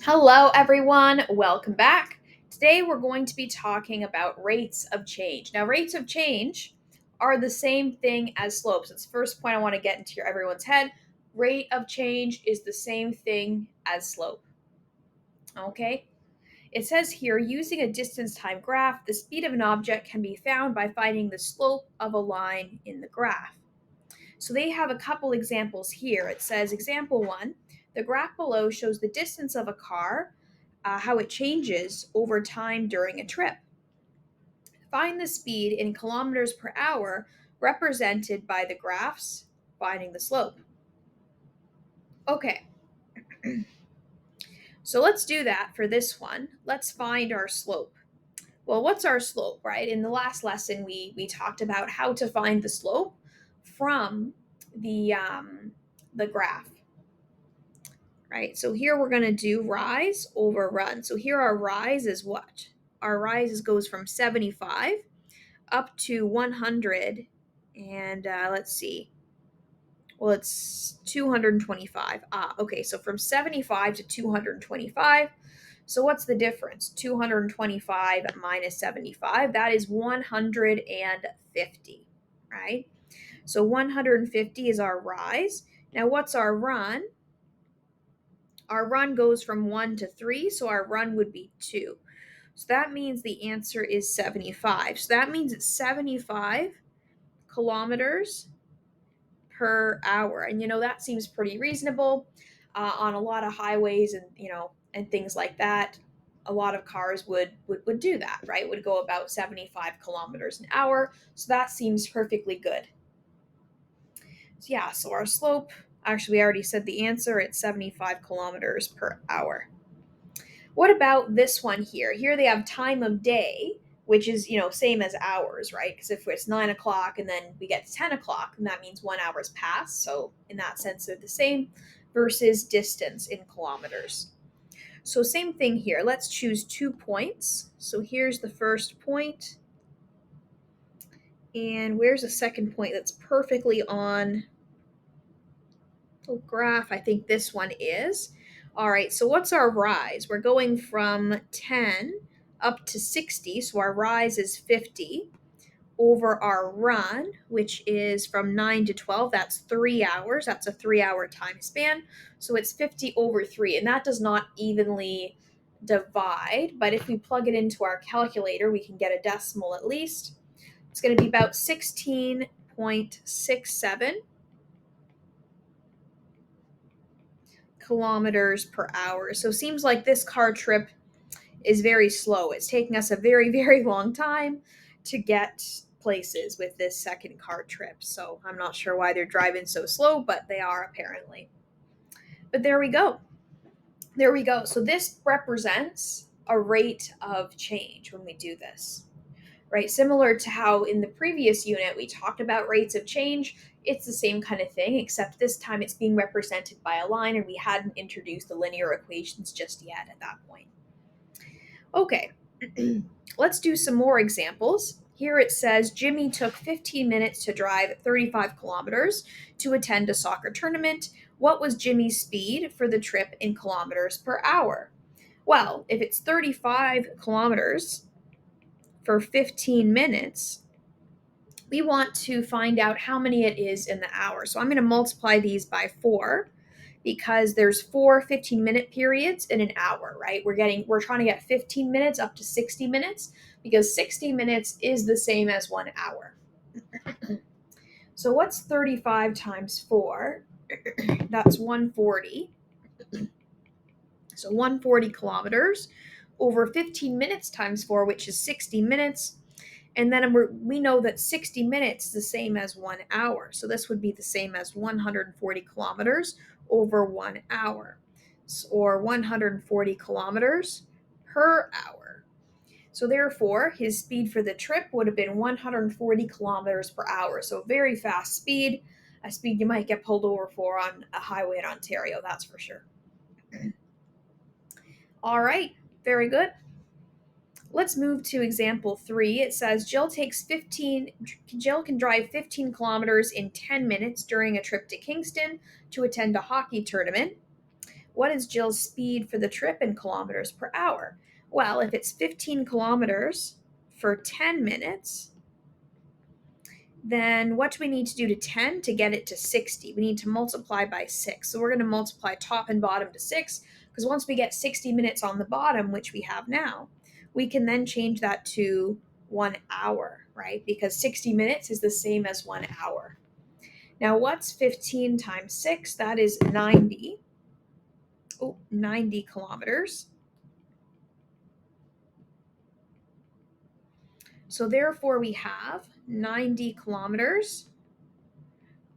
Hello, everyone. Welcome back. Today, we're going to be talking about rates of change. Now, rates of change are the same thing as slopes. That's the first point I want to get into everyone's head. Rate of change is the same thing as slope. Okay? It says here using a distance time graph, the speed of an object can be found by finding the slope of a line in the graph. So they have a couple examples here. It says, example one, the graph below shows the distance of a car, how it changes over time during a trip. Find the speed in kilometers per hour represented by the graphs, finding the slope. Okay, so let's do that for this one. Let's find our slope. Well, what's our slope, right? In the last lesson, we talked about how to find the slope from the graph. Right? So here we're going to do rise over run. So here our rise is what? Our rise goes from 75 up to 100 and let's see. Well, it's 225. Okay, so from 75 to 225. So what's the difference? 225 minus 75, that is 150, right? So 150 is our rise. Now what's our run? Our run goes from 1 to 3, so our run would be 2. So that means the answer is 75. So that means it's 75 kilometers per hour. And that seems pretty reasonable on a lot of highways and things like that. A lot of cars would do that, right? Would go about 75 kilometers an hour. So that seems perfectly good. So yeah, so our slope, actually we already said the answer, it's 75 kilometers per hour. What about this one here? Here they have time of day, which is, same as hours, right? Because if it's 9 o'clock and then we get to 10 o'clock, and that means 1 hour's passed. So in that sense, they're the same versus distance in kilometers. So same thing here. Let's choose 2 points. So here's the first point. And where's the second point that's perfectly on the graph? I think this one is. All right, so what's our rise? We're going from 10 up to 60, so our rise is 50 over our run, which is from 9 to 12. That's 3 hours. That's a 3-hour time span. So it's 50 over 3, and that does not evenly divide, but if we plug it into our calculator, we can get a decimal at least. It's going to be about 16.67 kilometers per hour. So it seems like this car trip is very slow. It's taking us a very, very long time to get places with this second car trip. So I'm not sure why they're driving so slow, but they are apparently. But there we go. There we go. So this represents a rate of change when we do this, right? Similar to how in the previous unit we talked about rates of change, it's the same kind of thing, except this time it's being represented by a line and we hadn't introduced the linear equations just yet at that point. Okay, let's do some more examples. Here it says Jimmy took 15 minutes to drive 35 kilometers to attend a soccer tournament. What was Jimmy's speed for the trip in kilometers per hour? Well, if it's 35 kilometers for 15 minutes, we want to find out how many it is in the hour. So I'm going to multiply these by 4 because there's 4 15-minute periods in an hour, right? We're trying to get 15 minutes up to 60 minutes because 60 minutes is the same as 1 hour. So what's 35 times 4? That's 140. So 140 kilometers over 15 minutes times 4, which is 60 minutes. And then we know that 60 minutes is the same as 1 hour. So this would be the same as 140 kilometers over 1 hour, or 140 kilometers per hour. So therefore, his speed for the trip would have been 140 kilometers per hour. So very fast speed, a speed you might get pulled over for on a highway in Ontario, that's for sure. All right, very good. Let's move to example 3. It says Jill can drive 15 kilometers in 10 minutes during a trip to Kingston to attend a hockey tournament. What is Jill's speed for the trip in kilometers per hour? Well, if it's 15 kilometers for 10 minutes, then what do we need to do to 10 to get it to 60? We need to multiply by 6. So we're going to multiply top and bottom to 6, because once we get 60 minutes on the bottom, which we have now, we can then change that to 1 hour, right? Because 60 minutes is the same as 1 hour. Now, what's 15 times 6? That is 90. 90 kilometers. So therefore we have 90 kilometers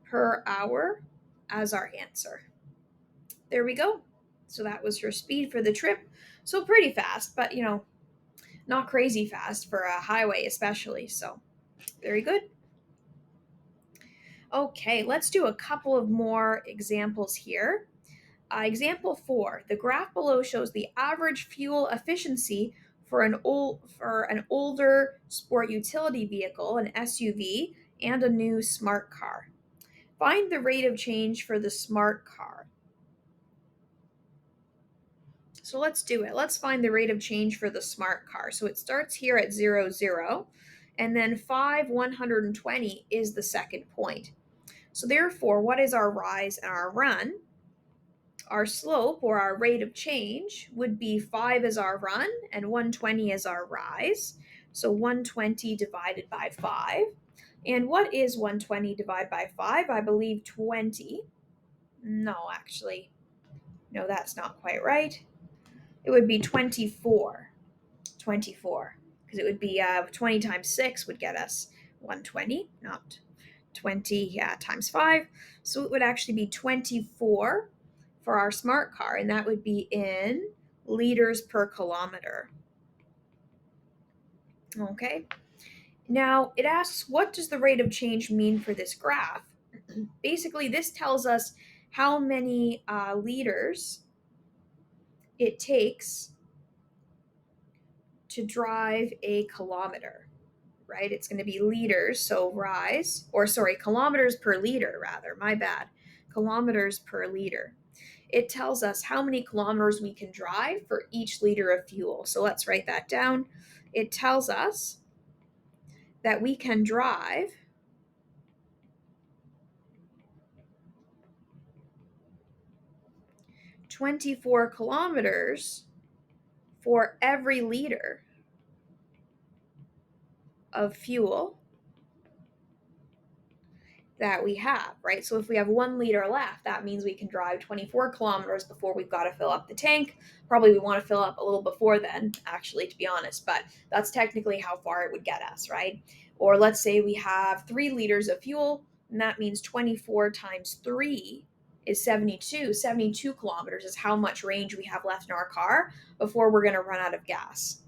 per hour as our answer. There we go. So that was her speed for the trip. So pretty fast, but not crazy fast for a highway especially. So very good. Okay, let's do a couple of more examples here. Example 4. The graph below shows the average fuel efficiency for an older sport utility vehicle, an SUV, and a new smart car. Find the rate of change for the smart car. So let's do it. Let's find the rate of change for the smart car. So it starts here at 0, 0, and then 5, 120 is the second point. So therefore, what is our rise and our run? Our slope, or our rate of change, would be 5 as our run and 120 as our rise. So 120 divided by 5. And what is 120 divided by 5? I believe 20. No, actually. No, that's not quite right. It would be 24. 24. Because it would be 20 times 6 would get us 120, not 20 times 5. So it would actually be 24 for our smart car, and that would be in liters per kilometer. Okay. Now it asks, what does the rate of change mean for this graph? Basically, this tells us how many liters it takes to drive a kilometer, right? It's going to be liters, so kilometers per liter, rather. My bad. Kilometers per liter. It tells us how many kilometers we can drive for each liter of fuel. So let's write that down. It tells us that we can drive 24 kilometers for every liter of fuel that we have, right? So if we have 1 liter left, that means we can drive 24 kilometers before we've got to fill up the tank. Probably we want to fill up a little before then, actually, to be honest, but that's technically how far it would get us, right? Or let's say we have 3 liters of fuel, and that means 24 times 3 is 72. 72 kilometers is how much range we have left in our car before we're going to run out of gas.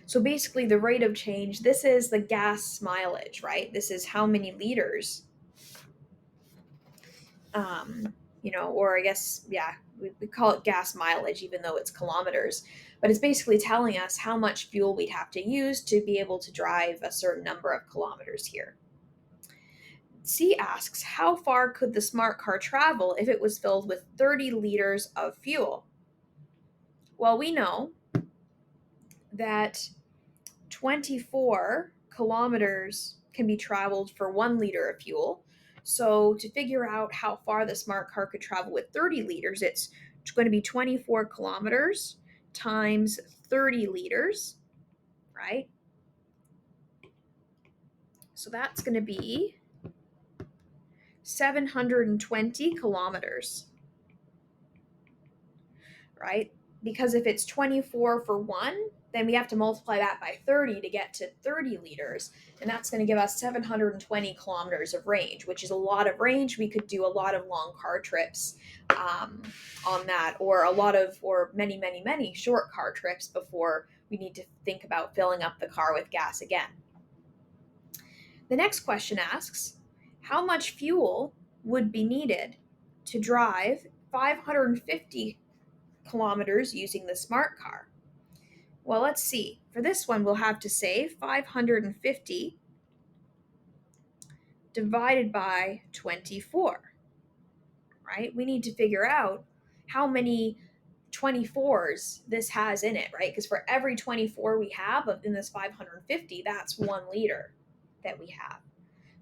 So basically, the rate of change, this is the gas mileage, right? This is how many liters, or I guess, yeah, we call it gas mileage, even though it's kilometers. But it's basically telling us how much fuel we'd have to use to be able to drive a certain number of kilometers here. C asks, how far could the smart car travel if it was filled with 30 liters of fuel? Well, we know that 24 kilometers can be traveled for 1 liter of fuel. So to figure out how far the smart car could travel with 30 liters, it's going to be 24 kilometers times 30 liters, right? So that's going to be 720 kilometers, right? Because if it's 24 for 1, then we have to multiply that by 30 to get to 30 liters. And that's going to give us 720 kilometers of range, which is a lot of range. We could do a lot of long car trips on that, or many, many, many short car trips before we need to think about filling up the car with gas again. The next question asks, how much fuel would be needed to drive 550 kilometers using the smart car? Well, let's see. For this one, we'll have to say 550 divided by 24, right? We need to figure out how many 24s this has in it, right? Because for every 24 we have in this 550, that's 1 liter that we have.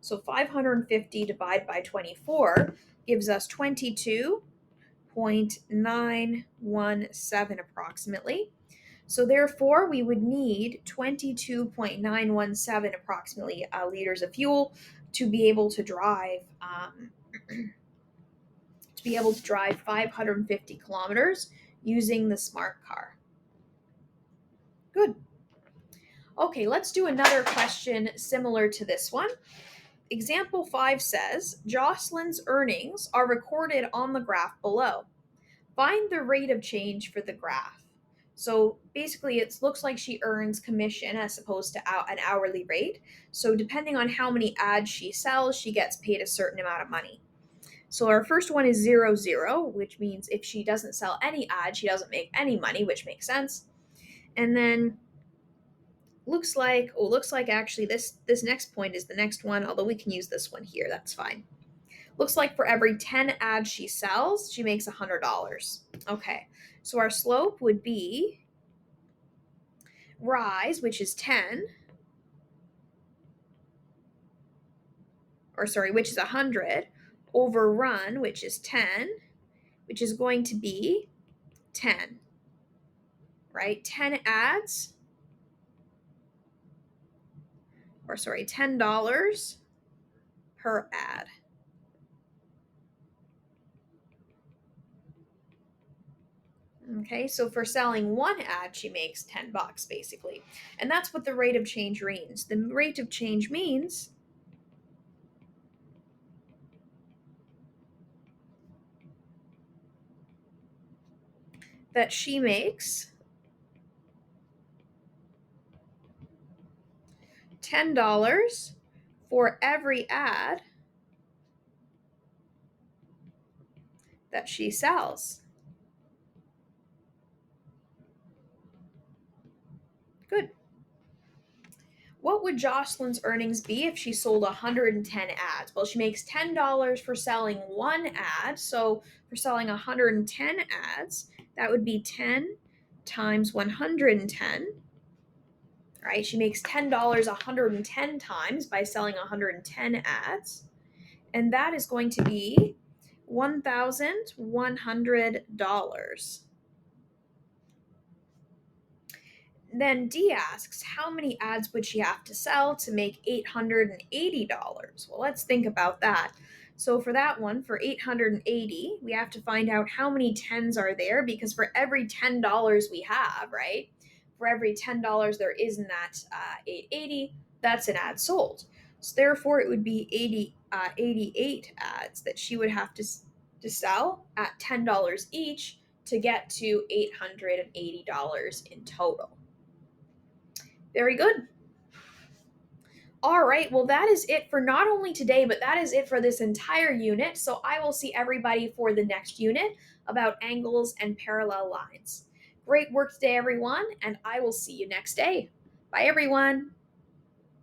So 550 divided by 24 gives us 22.917 approximately. So therefore, we would need 22.917 approximately liters of fuel to be able to drive 550 kilometers using the smart car. Good. Okay, let's do another question similar to this one. Example 5 says, Jocelyn's earnings are recorded on the graph below. Find the rate of change for the graph. So basically, it looks like she earns commission as opposed to an hourly rate. So depending on how many ads she sells, she gets paid a certain amount of money. So our first one is 0, which means if she doesn't sell any ads, she doesn't make any money, which makes sense. And then looks like actually this next point is the next one, although we can use this one here, that's fine. Looks like for every 10 ads she sells, she makes $100. Okay, so our slope would be rise, which is 10, which is 100, over run, which is 10, which is going to be 10, right? 10 ads, $10 per ad. Okay, so for selling one ad, she makes $10 basically. And that's what the rate of change means. The rate of change means that she makes $10 for every ad that she sells. Good. What would Jocelyn's earnings be if she sold 110 ads? Well, she makes $10 for selling one ad. So for selling 110 ads, that would be 10 times 110. Right? She makes $10 110 times by selling 110 ads. And that is going to be $1,100. Then D asks, how many ads would she have to sell to make $880? Well, let's think about that. So for that one, for 880, we have to find out how many tens are there, because for every $10 we have, right? For every $10 there is in that 880, that's an ad sold. So therefore, it would be 88 ads that she would have to sell at $10 each to get to $880 in total. Very good. All right, well, that is it for not only today, but that is it for this entire unit. So I will see everybody for the next unit about angles and parallel lines. Great work today, everyone, and I will see you next day. Bye, everyone.